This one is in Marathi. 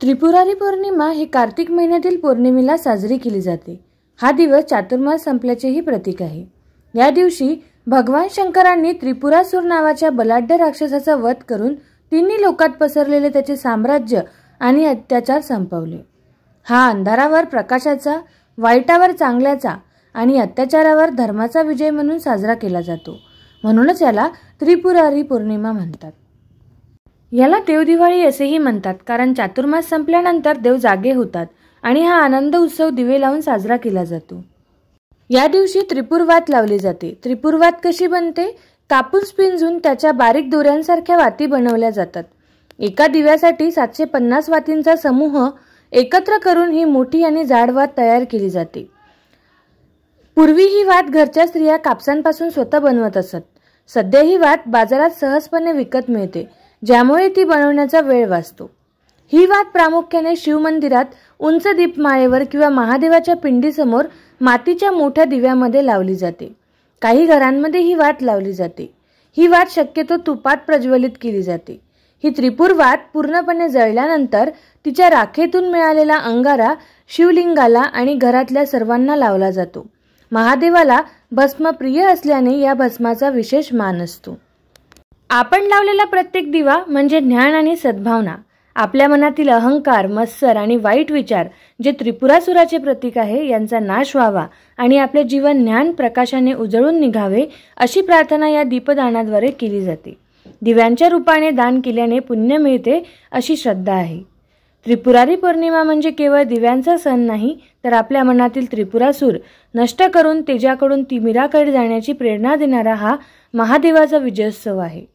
त्रिपुरारी पौर्णिमा ही कार्तिक महिन्यातील पौर्णिमेला साजरी केली जाते। हा दिवस चातुर्मास संपल्याचेही प्रतीक आहे। या दिवशी भगवान शंकरांनी त्रिपुरासूर नावाच्या बलाढ्य राक्षसाचा वध करून तिन्ही लोकात पसरलेले त्याचे साम्राज्य आणि अत्याचार संपवले। हा अंधारावर प्रकाशाचा, वाईटावर चांगल्याचा आणि अत्याचारावर धर्माचा विजय म्हणून साजरा केला जातो। म्हणूनच याला त्रिपुरारी पौर्णिमा म्हणतात। याला देवदिवाळी असेही म्हणतात, कारण चातुर्मास संपल्यानंतर देव जागे होतात आणि हा आनंद उत्सव दिवे लावून साजरा केला जातो। या दिवशी त्रिपुरवात लावली जाते। त्रिपुरवात कशी बनते? कापूस पिंजून त्याच्या बारीक दोऱ्यांसारख्या वाती बनवल्या जातात। एका दिव्यासाठी 750 वातींचा समूह एकत्र करून ही मोठी आणि जाड वात तयार केली जाते। पूर्वी ही वात घरच्या स्त्रिया कापसांपासून स्वतः बनवत असत। सध्या ही वात बाजारात सहजपणे विकत मिळते, ज्यामुळे ती बनवण्याचा वेळ वाचतो। ही वात प्रामुख्याने शिवमंदिरात उंच दीपमाळेवर किंवा महादेवाच्या पिंडीसमोर मातीच्या मोठ्या दिव्यामध्ये लावली जाते। काही घरांमध्ये ही वात लावली जाते। ही वात शक्यतो तुपात प्रज्वलित केली जाते। ही त्रिपुर वात पूर्णपणे जळल्यानंतर तिच्या राखेतून मिळालेला अंगारा शिवलिंगाला आणि घरातल्या सर्वांना लावला जातो। महादेवाला भस्म प्रिय असल्याने या भस्माचा विशेष मान असतो। आपण लावलेला प्रत्येक दिवा म्हणजे ज्ञान आणि सद्भावना। आपल्या मनातील अहंकार, मत्सर आणि वाईट विचार, जे त्रिपुरासुराचे प्रतीक आहे, यांचा नाश व्हावा आणि आपले जीवन ज्ञान प्रकाशाने उजळून निघावे, अशी प्रार्थना या दीपदानाद्वारे केली जाते। दिव्यांच्या रूपाने दान केल्याने पुण्य मिळते, अशी श्रद्धा आहे। त्रिपुरारी पौर्णिमा म्हणजे केवळ दिव्यांचा सण नाही, तर आपल्या मनातील त्रिपुरासूर नष्ट करून तेजाकडून तिमिराकडे जाण्याची प्रेरणा देणारा हा महादेवाचा विजयोत्सव आहे।